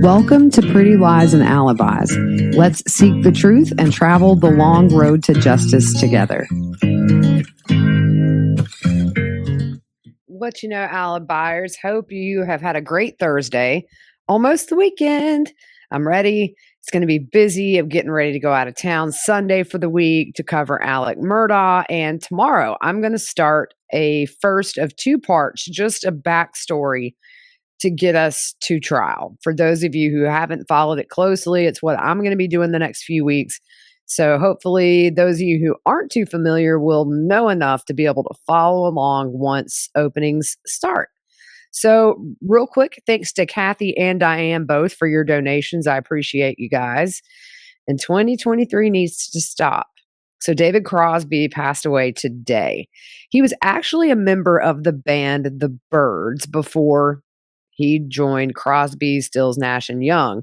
Welcome to Pretty Lies and Alibis. Let's seek the truth and travel the long road to justice together. What you know, Alibis, hope you have had a great Thursday, almost the weekend. I'm ready. It's going to be busy. I'm getting ready to go out of town Sunday for the week to cover Alec Murdaugh. And tomorrow I'm going to start a first of two parts, just a backstory to get us to trial. For those of you who haven't followed it closely, it's what I'm going to be doing the next few weeks. So hopefully those of you who aren't too familiar will know enough to be able to follow along once openings start. So real quick, thanks to Kathy and Diane both for your donations. I appreciate you guys. And 2023 needs to stop. So David Crosby passed away today. He was actually a member of the band The Byrds before he joined Crosby, Stills, Nash and Young.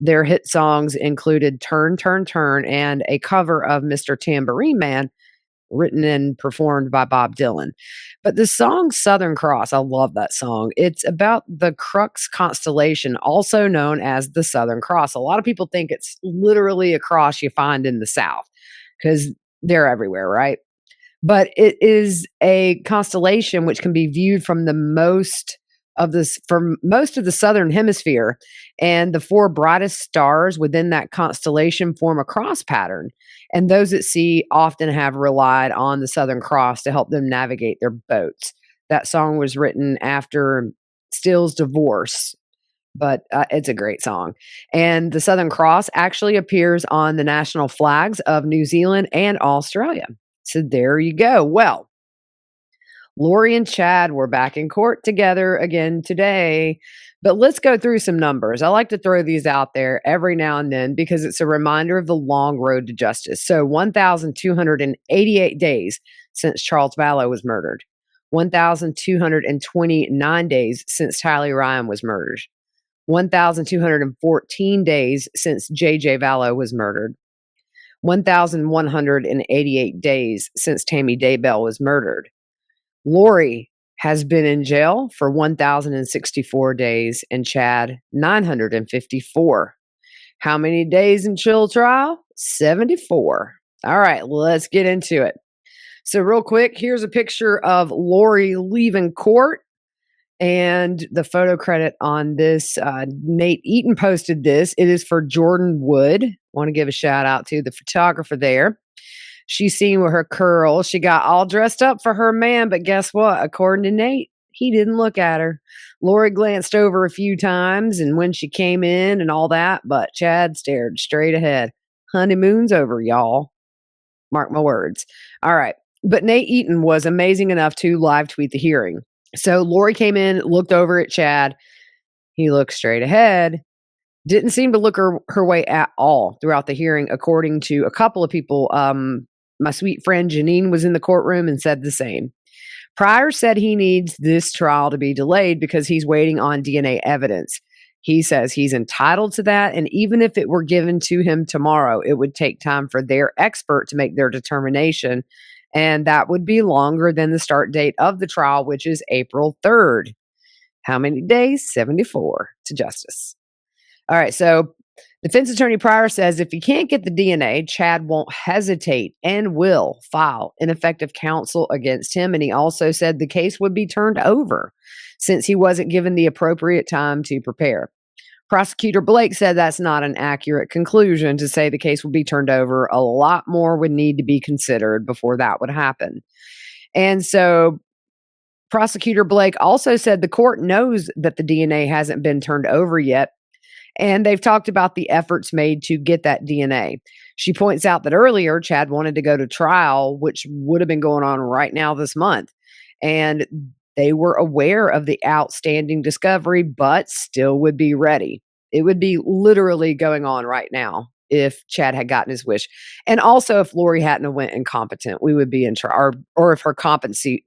Their hit songs included Turn, Turn, Turn and a cover of Mr. Tambourine Man, written and performed by Bob Dylan. But the song Southern Cross, I love that song. It's about the Crux constellation, also known as the Southern Cross. A lot of people think it's literally a cross you find in the South because they're everywhere, right? But it is a constellation which can be viewed from most of the southern hemisphere, and the four brightest stars within that constellation form a cross pattern. And those at sea often have relied on the Southern Cross to help them navigate their boats. That song was written after Stills' divorce, but it's a great song. And the Southern Cross actually appears on the national flags of New Zealand and Australia. So there you go. Well, Lori and Chad were back in court together again today, but let's go through some numbers. I like to throw these out there every now and then because it's a reminder of the long road to justice. So 1,288 days since Charles Vallow was murdered, 1,229 days since Tylee Ryan was murdered, 1,214 days since J.J. Vallow was murdered, 1,188 days since Tammy Daybell was murdered. Lori has been in jail for 1,064 days and Chad 954. How many days in chill trial? 74. All right, let's get into it. So real quick, here's a picture of Lori leaving court and the photo credit on this. Nate Eaton posted this. It is for Jordan Wood. Want to give a shout out to the photographer there. She's seen with her curls. She got all dressed up for her man, but guess what? According to Nate, he didn't look at her. Lori glanced over a few times and when she came in and all that, but Chad stared straight ahead. Honeymoon's over, y'all. Mark my words. All right. But Nate Eaton was amazing enough to live tweet the hearing. So Lori came in, looked over at Chad. He looked straight ahead. Didn't seem to look her way at all throughout the hearing, according to a couple of people. My sweet friend Janine was in the courtroom and said the same. Pryor said he needs this trial to be delayed because he's waiting on DNA evidence. He says he's entitled to that, and even if it were given to him tomorrow, it would take time for their expert to make their determination, and that would be longer than the start date of the trial, which is April 3rd. How many days? 74 to justice. All right, so defense attorney Pryor says if he can't get the DNA, Chad won't hesitate and will file ineffective counsel against him. And he also said the case would be turned over since he wasn't given the appropriate time to prepare. Prosecutor Blake said that's not an accurate conclusion to say the case would be turned over. A lot more would need to be considered before that would happen. And so Prosecutor Blake also said the court knows that the DNA hasn't been turned over yet, and they've talked about the efforts made to get that DNA. She points out that earlier, Chad wanted to go to trial, which would have been going on right now this month. And they were aware of the outstanding discovery, but still would be ready. It would be literally going on right now if Chad had gotten his wish. And also if Lori hadn't have went incompetent, we would be in trial. Or if her competency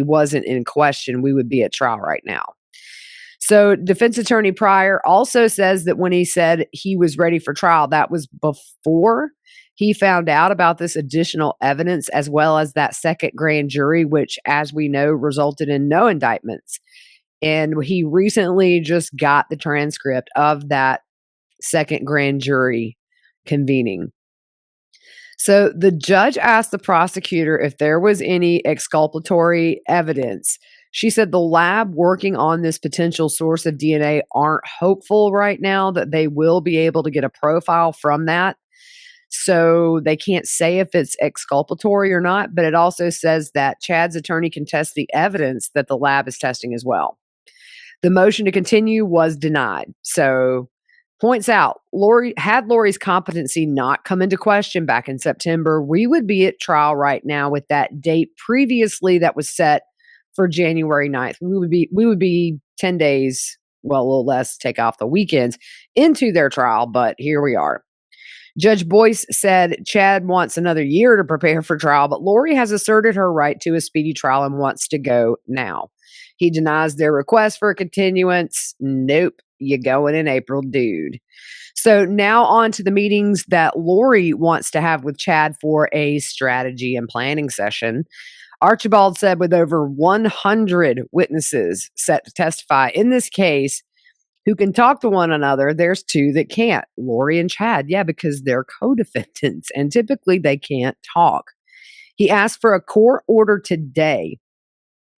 wasn't in question, we would be at trial right now. So defense attorney Pryor also says that when he said he was ready for trial, that was before he found out about this additional evidence, as well as that second grand jury, which, as we know, resulted in no indictments. And he recently just got the transcript of that second grand jury convening. So the judge asked the prosecutor if there was any exculpatory evidence. She said the lab working on this potential source of DNA aren't hopeful right now that they will be able to get a profile from that. So they can't say if it's exculpatory or not, but it also says that Chad's attorney can test the evidence that the lab is testing as well. The motion to continue was denied. So points out, Lori's competency not come into question back in September, we would be at trial right now with that date previously that was set for January 9th. We would be 10 days, well, a little less, take off the weekends into their trial, but here we are. Judge Boyce said Chad wants another year to prepare for trial, but Lori has asserted her right to a speedy trial and wants to go now. He denies their request for a continuance. Nope, you going in April, dude. So now on to the meetings that Lori wants to have with Chad for a strategy and planning session. Archibald said with over 100 witnesses set to testify in this case who can talk to one another, there's two that can't, Lori and Chad. Yeah, because they're co-defendants and typically they can't talk. He asked for a court order today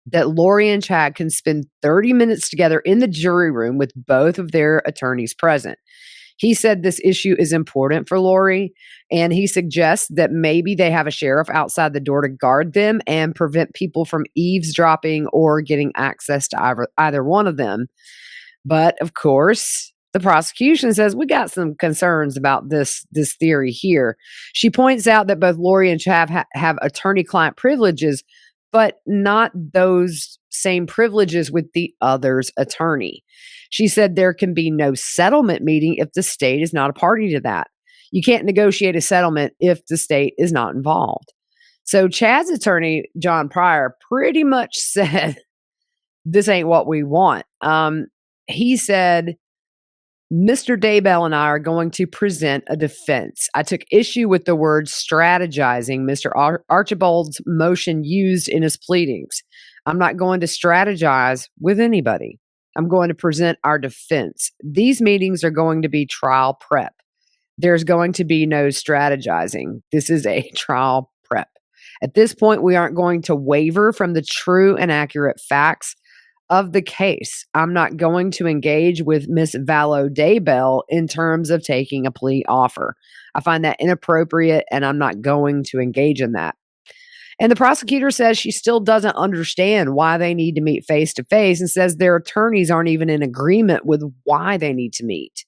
that Lori and Chad can spend 30 minutes together in the jury room with both of their attorneys present. He said this issue is important for Lori, and he suggests that maybe they have a sheriff outside the door to guard them and prevent people from eavesdropping or getting access to either one of them. But of course, the prosecution says we got some concerns about this theory here. She points out that both Lori and Chad have attorney-client privileges, but not those same privileges with the other's attorney. She said there can be no settlement meeting if the state is not a party to that. You can't negotiate a settlement if the state is not involved. So Chad's attorney, John Pryor, pretty much said, this ain't what we want. He said, Mr. Daybell and I are going to present a defense. I took issue with the word strategizing Mr. Archibald's motion used in his pleadings. I'm not going to strategize with anybody. I'm going to present our defense. These meetings are going to be trial prep. There's going to be no strategizing. This is a trial prep. At this point, we aren't going to waver from the true and accurate facts of the case. I'm not going to engage with Miss Vallow Daybell in terms of taking a plea offer. I find that inappropriate and I'm not going to engage in that. And the prosecutor says she still doesn't understand why they need to meet face to face and says their attorneys aren't even in agreement with why they need to meet.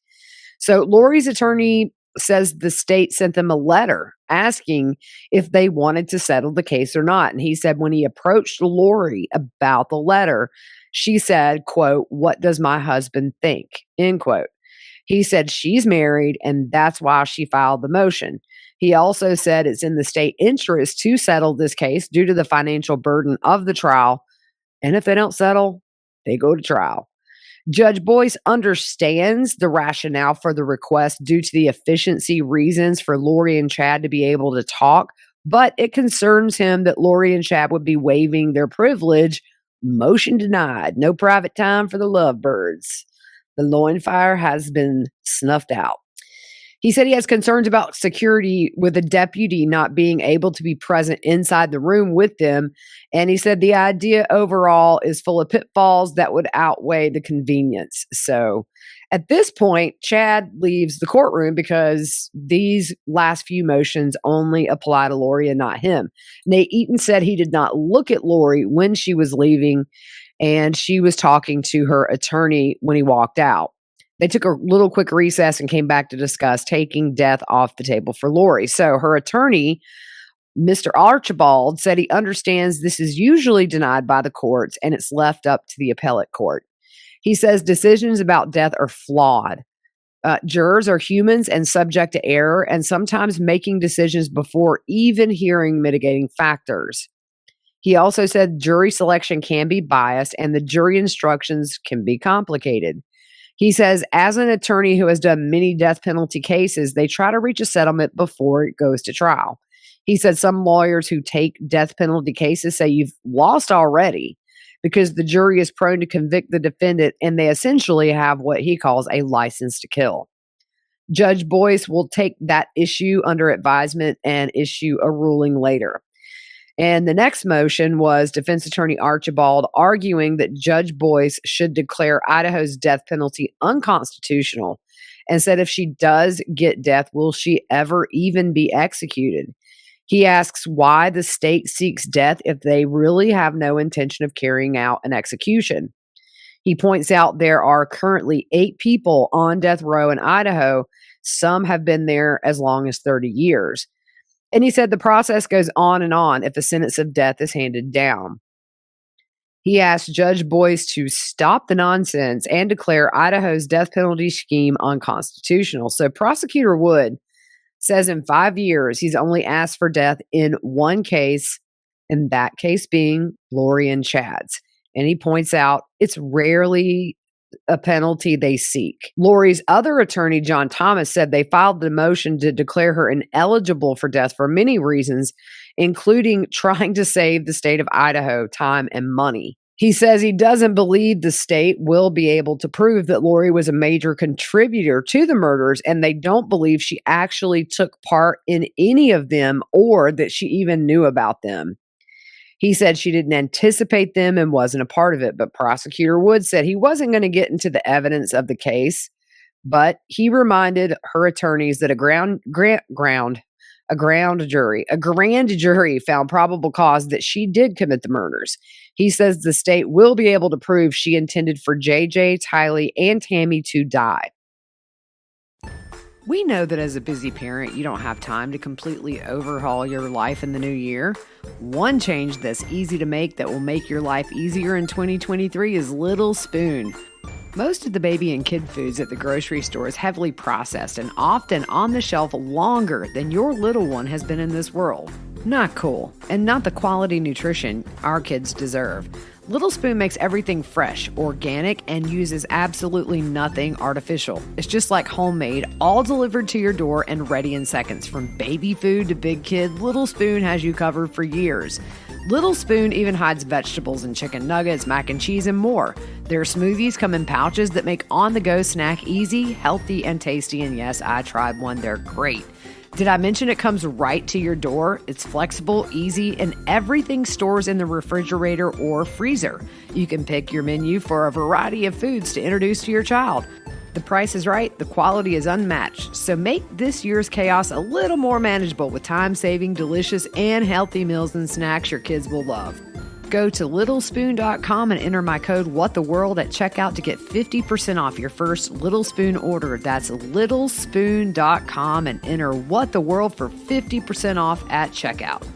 So Lori's attorney says the state sent them a letter asking if they wanted to settle the case or not. And he said when he approached Lori about the letter, she said, quote, "What does my husband think?" End quote. He said she's married and that's why she filed the motion. He also said it's in the state interest to settle this case due to the financial burden of the trial. And if they don't settle, they go to trial. Judge Boyce understands the rationale for the request due to the efficiency reasons for Lori and Chad to be able to talk, but it concerns him that Lori and Chad would be waiving their privilege. Motion denied. No private time for the lovebirds. The loin fire has been snuffed out. He said he has concerns about security with a deputy not being able to be present inside the room with them. And he said the idea overall is full of pitfalls that would outweigh the convenience. So at this point, Chad leaves the courtroom because these last few motions only apply to Lori and not him. Nate Eaton said he did not look at Lori when she was leaving, and she was talking to her attorney when he walked out. They took a little quick recess and came back to discuss taking death off the table for Lori. So her attorney, Mr. Archibald, said he understands this is usually denied by the courts and it's left up to the appellate court. He says decisions about death are flawed. Jurors are humans and subject to error and sometimes making decisions before even hearing mitigating factors. He also said jury selection can be biased and the jury instructions can be complicated. He says, as an attorney who has done many death penalty cases, they try to reach a settlement before it goes to trial. He said some lawyers who take death penalty cases say you've lost already because the jury is prone to convict the defendant and they essentially have what he calls a license to kill. Judge Boyce will take that issue under advisement and issue a ruling later. And the next motion was defense attorney Archibald arguing that Judge Boyce should declare Idaho's death penalty unconstitutional and said if she does get death, will she ever even be executed? He asks why the state seeks death if they really have no intention of carrying out an execution. He points out there are currently 8 people on death row in Idaho. Some have been there as long as 30 years. And he said the process goes on if a sentence of death is handed down. He asked Judge Boyce to stop the nonsense and declare Idaho's death penalty scheme unconstitutional. So Prosecutor Wood says in 5 years, he's only asked for death in one case, and that case being Lori and Chad's. And he points out it's rarely a penalty they seek. Lori's other attorney, John Thomas, said they filed the motion to declare her ineligible for death for many reasons, including trying to save the state of Idaho time and money. He says he doesn't believe the state will be able to prove that Lori was a major contributor to the murders, and they don't believe she actually took part in any of them or that she even knew about them. He said she didn't anticipate them and wasn't a part of it, but Prosecutor Wood said he wasn't going to get into the evidence of the case, but he reminded her attorneys that a grand jury found probable cause that she did commit the murders. He says the state will be able to prove she intended for JJ, Tylee, and Tammy to die. We know that as a busy parent, you don't have time to completely overhaul your life in the new year. One change that's easy to make that will make your life easier in 2023 is Little Spoon. Most of the baby and kid foods at the grocery store is heavily processed and often on the shelf longer than your little one has been in this world. Not cool, and not the quality nutrition our kids deserve. Little Spoon makes everything fresh, organic, and uses absolutely nothing artificial. It's just like homemade, all delivered to your door and ready in seconds. From baby food to big kid, Little Spoon has you covered for years. Little Spoon even hides vegetables and chicken nuggets, mac and cheese, and more. Their smoothies come in pouches that make on-the-go snack easy, healthy, and tasty. And yes, I tried one. They're great. Did I mention it comes right to your door? It's flexible, easy, and everything stores in the refrigerator or freezer. You can pick your menu for a variety of foods to introduce to your child. The price is right, the quality is unmatched, so make this year's chaos a little more manageable with time-saving, delicious, and healthy meals and snacks your kids will love. Go to littlespoon.com and enter my code WhatTheWorld at checkout to get 50% off your first Little Spoon order. That's littlespoon.com and enter WhatTheWorld for 50% off at checkout.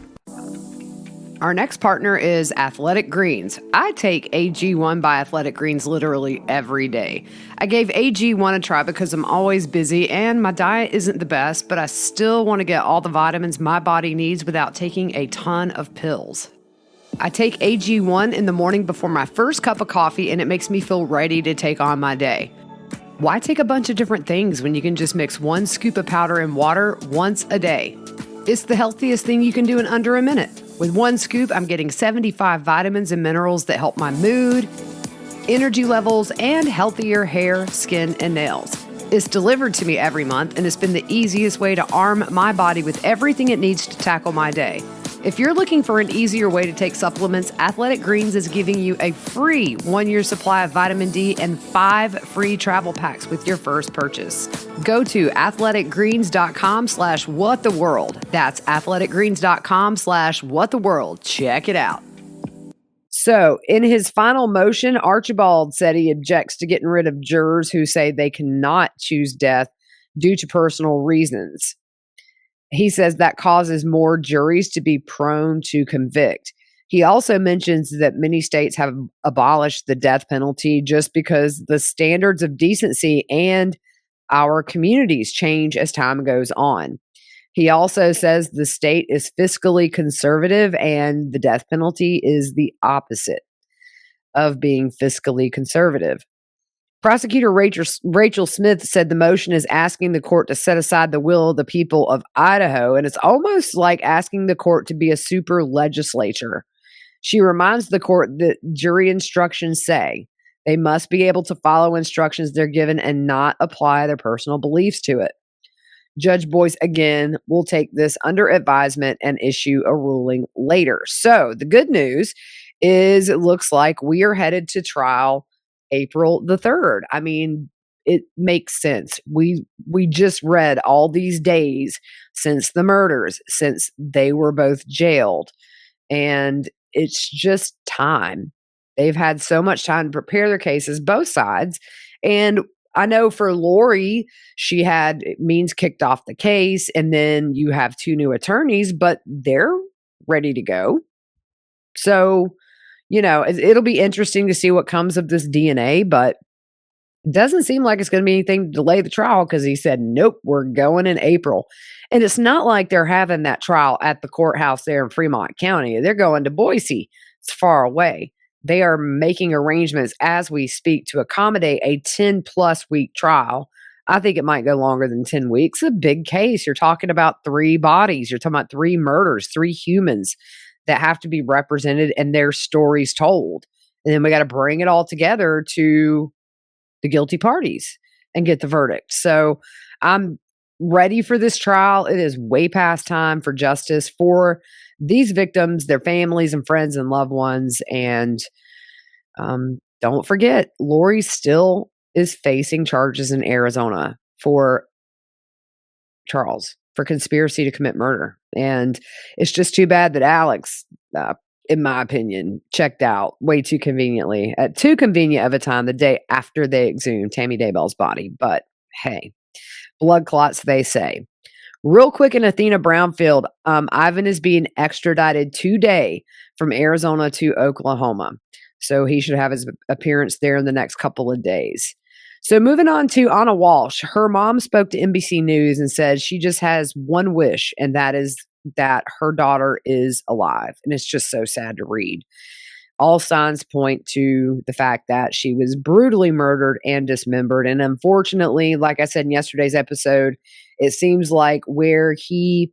Our next partner is Athletic Greens. I take AG1 by Athletic Greens literally every day. I gave AG1 a try because I'm always busy and my diet isn't the best, but I still want to get all the vitamins my body needs without taking a ton of pills. I take AG1 in the morning before my first cup of coffee, and it makes me feel ready to take on my day. Why take a bunch of different things when you can just mix 1 scoop of powder in water once a day? It's the healthiest thing you can do in under a minute. With 1 scoop, I'm getting 75 vitamins and minerals that help my mood, energy levels, and healthier hair, skin, and nails. It's delivered to me every month, and it's been the easiest way to arm my body with everything it needs to tackle my day. If you're looking for an easier way to take supplements, Athletic Greens is giving you a free 1-year supply of vitamin D and 5 free travel packs with your first purchase. Go to athleticgreens.com/whattheworld. That's athleticgreens.com/whattheworld. Check it out. So, in his final motion, Archibald said he objects to getting rid of jurors who say they cannot choose death due to personal reasons. He says that causes more juries to be prone to convict. He also mentions that many states have abolished the death penalty just because the standards of decency and our communities change as time goes on. He also says the state is fiscally conservative and the death penalty is the opposite of being fiscally conservative. Prosecutor Rachel Smith said the motion is asking the court to set aside the will of the people of Idaho, and it's almost like asking the court to be a super legislature. She reminds the court that jury instructions say they must be able to follow instructions they're given and not apply their personal beliefs to it. Judge Boyce again will take this under advisement and issue a ruling later. So the good news is it looks like we are headed to trial April the 3rd. I mean, it makes sense. We just read all these days since the murders, since they were both jailed, and it's just time. They've had so much time to prepare their cases, both sides. And I know for Lori, she had Means kicked off the case, and then you have two new attorneys, but they're ready to go. So, it'll be interesting to see what comes of this DNA, but it doesn't seem like it's going to be anything to delay the trial because he said, nope, we're going in April. And it's not like they're having that trial at the courthouse there in Fremont County. They're going to Boise. It's far away. They are making arrangements as we speak to accommodate a 10-plus week trial. I think it might go longer than 10 weeks. A big case. You're talking about 3 bodies. You're talking about 3 murders, 3 humans that have to be represented and their stories told. And then we got to bring it all together to the guilty parties and get the verdict. So I'm ready for this trial. It is way past time for justice for these victims, their families and friends and loved ones. And don't forget, Lori still is facing charges in Arizona for Charles for conspiracy to commit murder. And it's just too bad that Alex, in my opinion, checked out way too conveniently at too convenient of a time the day after they exhumed Tammy Daybell's body. But hey, blood clots, they say. Real quick in Athena Brownfield, Ivan is being extradited today from Arizona to Oklahoma. So he should have his appearance there in the next couple of days. So moving on to Anna Walshe. Her mom spoke to NBC News and said she just has one wish, and that is that her daughter is alive. And it's just so sad to read. All signs point to the fact that she was brutally murdered and dismembered. And unfortunately, like I said in yesterday's episode, it seems like where he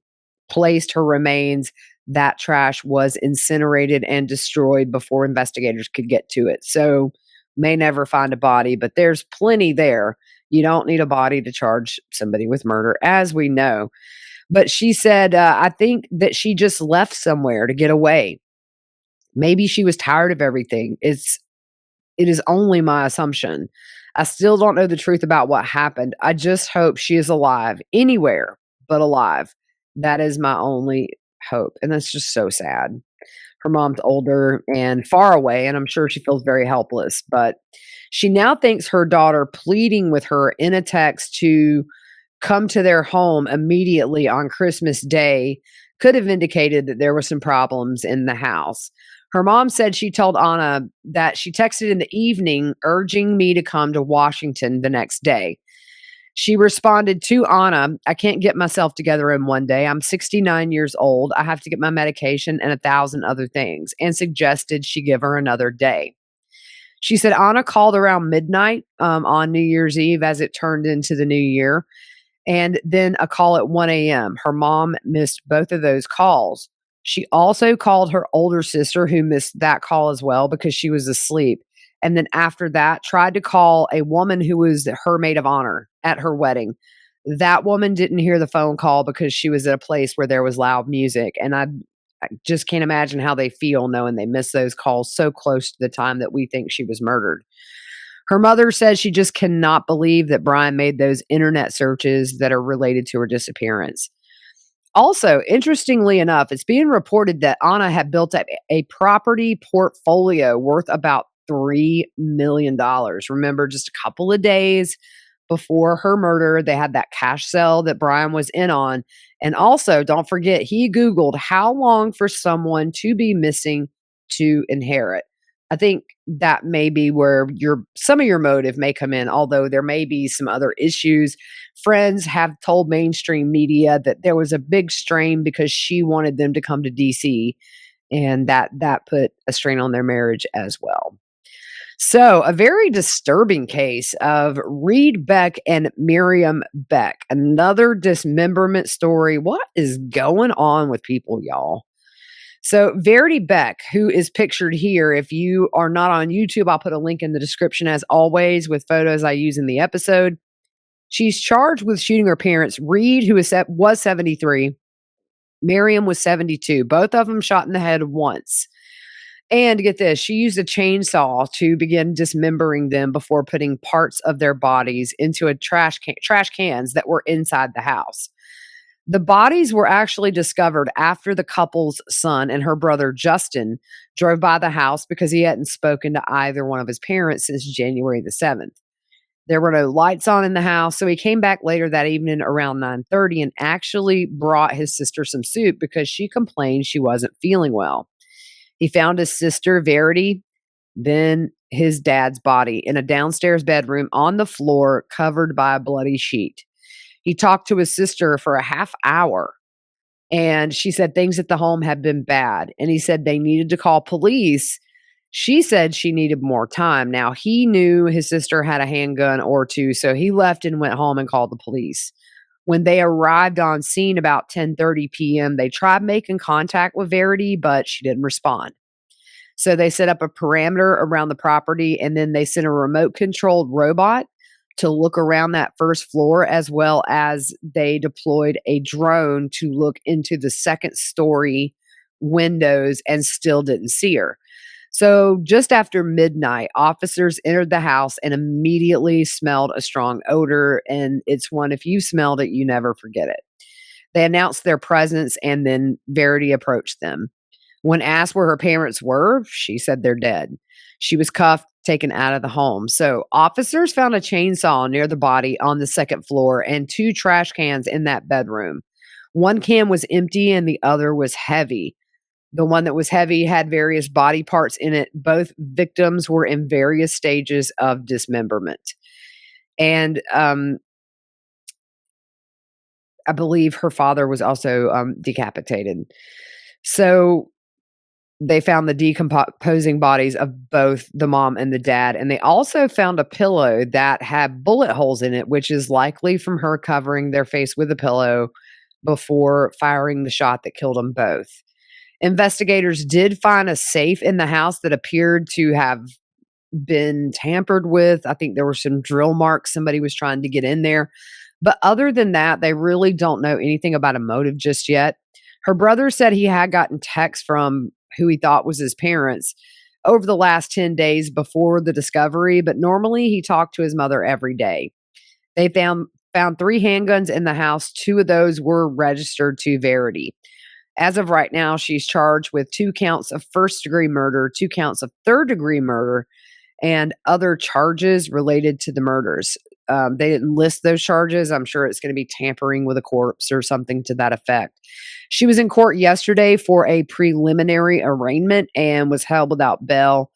placed her remains, that trash was incinerated and destroyed before investigators could get to it. So may never find a body, but there's plenty there. You don't need a body to charge somebody with murder, as we know. But she said, I think that she just left somewhere to get away. Maybe she was tired of everything. It is only my assumption. I still don't know the truth about what happened. I just hope she is alive, anywhere but alive. That is my only hope. And that's just so sad. Her mom's older and far away, and I'm sure she feels very helpless. But she now thinks her daughter pleading with her in a text to come to their home immediately on Christmas Day could have indicated that there were some problems in the house. Her mom said she told Anna that she texted in the evening urging me to come to Washington the next day. She responded to Anna, I can't get myself together in one day. I'm 69 years old. I have to get my medication and 1,000 other things, and suggested she give her another day. She said Anna called around midnight on New Year's Eve as it turned into the new year, and then a call at 1 a.m. Her mom missed both of those calls. She also called her older sister, who missed that call as well because she was asleep. And then after that, tried to call a woman who was her maid of honor at her wedding. That woman didn't hear the phone call because she was at a place where there was loud music. And I just can't imagine how they feel knowing they missed those calls so close to the time that we think she was murdered. Her mother says she just cannot believe that Brian made those internet searches that are related to her disappearance. Also, interestingly enough, it's being reported that Anna had built up a property portfolio worth about $3 million. Remember, just a couple of days before her murder, they had that cash sale that Brian was in on. And also, don't forget, he Googled how long for someone to be missing to inherit. I think that may be where some of your motive may come in, although there may be some other issues. Friends have told mainstream media that there was a big strain because she wanted them to come to DC, and that put a strain on their marriage as well. So, a very disturbing case of Reed Beck and Miriam Beck, another dismemberment story. What is going on with people, y'all? So Verity Beck, who is pictured here, if you are not on YouTube, I'll put a link in the description as always with photos I use in the episode. She's charged with shooting her parents. Reed, who was 73, Miriam was 72. Both of them shot in the head once. And get this, she used a chainsaw to begin dismembering them before putting parts of their bodies into a trash cans that were inside the house. The bodies were actually discovered after the couple's son and her brother Justin drove by the house because he hadn't spoken to either one of his parents since January the 7th. There were no lights on in the house, so he came back later that evening around 9:30 and actually brought his sister some soup because she complained she wasn't feeling well. He found his sister, Verity, then his dad's body in a downstairs bedroom on the floor covered by a bloody sheet. He talked to his sister for a half hour, and she said things at the home had been bad, and he said they needed to call police. She said she needed more time. Now, he knew his sister had a handgun or two, so he left and went home and called the police. When they arrived on scene about 10:30 p.m., they tried making contact with Verity, but she didn't respond. So they set up a perimeter around the property, and then they sent a remote-controlled robot to look around that first floor, as well as they deployed a drone to look into the second-story windows and still didn't see her. So just after midnight, officers entered the house and immediately smelled a strong odor. And it's one, if you smelled it, you never forget it. They announced their presence, and then Verity approached them. When asked where her parents were, she said they're dead. She was cuffed, taken out of the home. So officers found a chainsaw near the body on the second floor and 2 trash cans in that bedroom. One can was empty and the other was heavy. The one that was heavy had various body parts in it. Both victims were in various stages of dismemberment. And I believe her father was also decapitated. So they found the decomposing bodies of both the mom and the dad. And they also found a pillow that had bullet holes in it, which is likely from her covering their face with a pillow before firing the shot that killed them both. Investigators did find a safe in the house that appeared to have been tampered with. I think there were some drill marks. Somebody was trying to get in there. But other than that, they really don't know anything about a motive just yet. Her brother said he had gotten texts from who he thought was his parents over the last 10 days before the discovery, but normally he talked to his mother every day. They found 3 handguns in the house. 2 of those were registered to Verity. As of right now, she's charged with 2 counts of first-degree murder, 2 counts of third-degree murder, and other charges related to the murders. They didn't list those charges. I'm sure it's going to be tampering with a corpse or something to that effect. She was in court yesterday for a preliminary arraignment and was held without bail.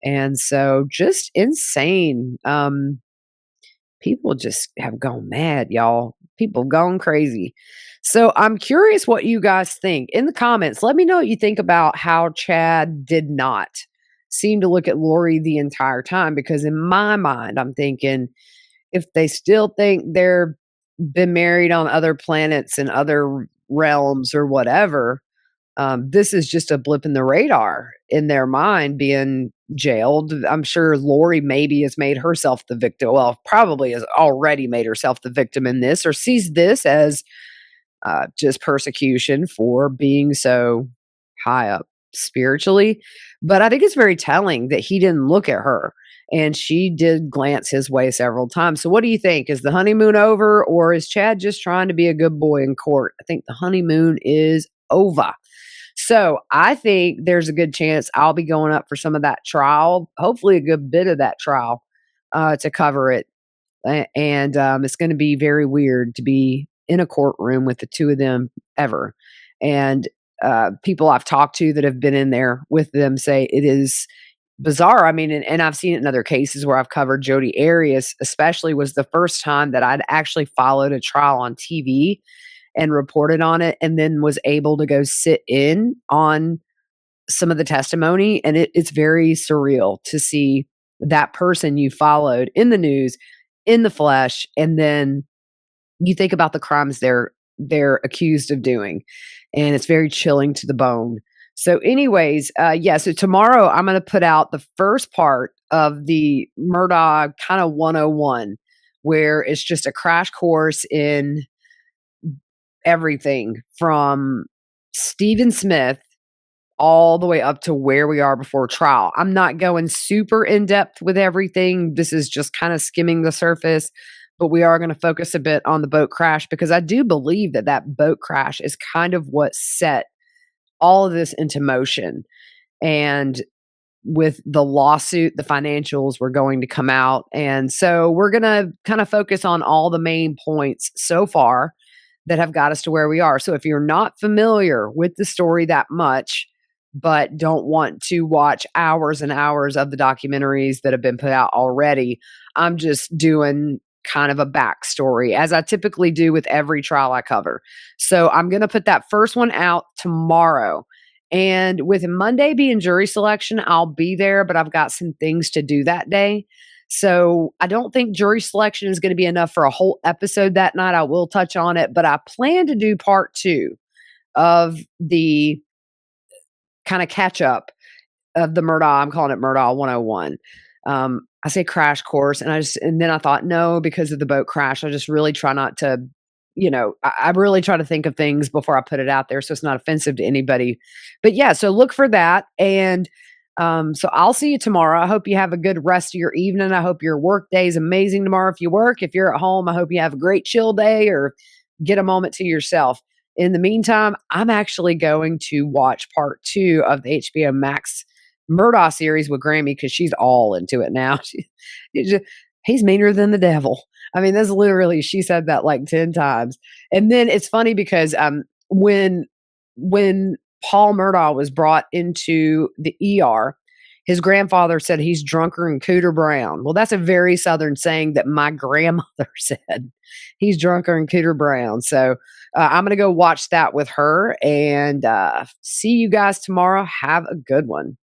And so just insane. People just have gone mad, y'all. People gone crazy. So I'm curious what you guys think. In the comments, let me know what you think about how Chad did not seem to look at Lori the entire time, because in my mind, I'm thinking if they still think they're been married on other planets and other realms or whatever, this is just a blip in the radar in their mind being jailed. I'm sure Lori maybe has made herself the victim. Well, probably has already made herself the victim in this, or sees this as just persecution for being so high up spiritually. But I think it's very telling that he didn't look at her and she did glance his way several times. So what do you think? Is the honeymoon over, or is Chad just trying to be a good boy in court? I think the honeymoon is over. So I think there's a good chance I'll be going up for some of that trial, hopefully a good bit of that trial to cover it. And it's going to be very weird to be in a courtroom with the 2 of them ever. And people I've talked to that have been in there with them say it is bizarre. I mean, and I've seen it in other cases where I've covered Jodi Arias, especially was the first time that I'd actually followed a trial on TV and reported on it, and then was able to go sit in on some of the testimony. And it's very surreal to see that person you followed in the news, in the flesh, and then you think about the crimes they're accused of doing, and it's very chilling to the bone. So, anyways, so tomorrow I'm going to put out the first part of the Murdaugh kind of 101, where it's just a crash course in everything from Stephen Smith all the way up to where we are before trial. I'm not going super in depth with everything. This is just kind of skimming the surface, but we are going to focus a bit on the boat crash because I do believe that that boat crash is kind of what set all of this into motion. And with the lawsuit, the financials were going to come out. And so we're going to kind of focus on all the main points so far that have got us to where we are. So if you're not familiar with the story that much, but don't want to watch hours and hours of the documentaries that have been put out already, I'm just doing kind of a backstory as I typically do with every trial I cover. So I'm going to put that first one out tomorrow. And with Monday being jury selection, I'll be there, but I've got some things to do that day. So I don't think jury selection is going to be enough for a whole episode that night. I will touch on it, but I plan to do part 2 of the kind of catch up of the Murdaugh. I'm calling it Murdaugh 101. I say crash course, and then I thought, no, because of the boat crash, I just really try not to, I really try to think of things before I put it out there so it's not offensive to anybody. But yeah, so look for that. And so I'll see you tomorrow. I hope you have a good rest of your evening. I hope your work day is amazing tomorrow. If you work, if you're at home, I hope you have a great chill day or get a moment to yourself. In the meantime, I'm actually going to watch part 2 of the HBO Max Murdaugh series with Grammy because she's all into it now. He's meaner than the devil. I mean, that's literally, she said that like 10 times. And then it's funny because when Paul Murdaugh was brought into the ER, his grandfather said he's drunker than Cooter Brown. Well, that's a very Southern saying that my grandmother said. He's drunker than Cooter Brown. So I'm going to go watch that with her and see you guys tomorrow. Have a good one.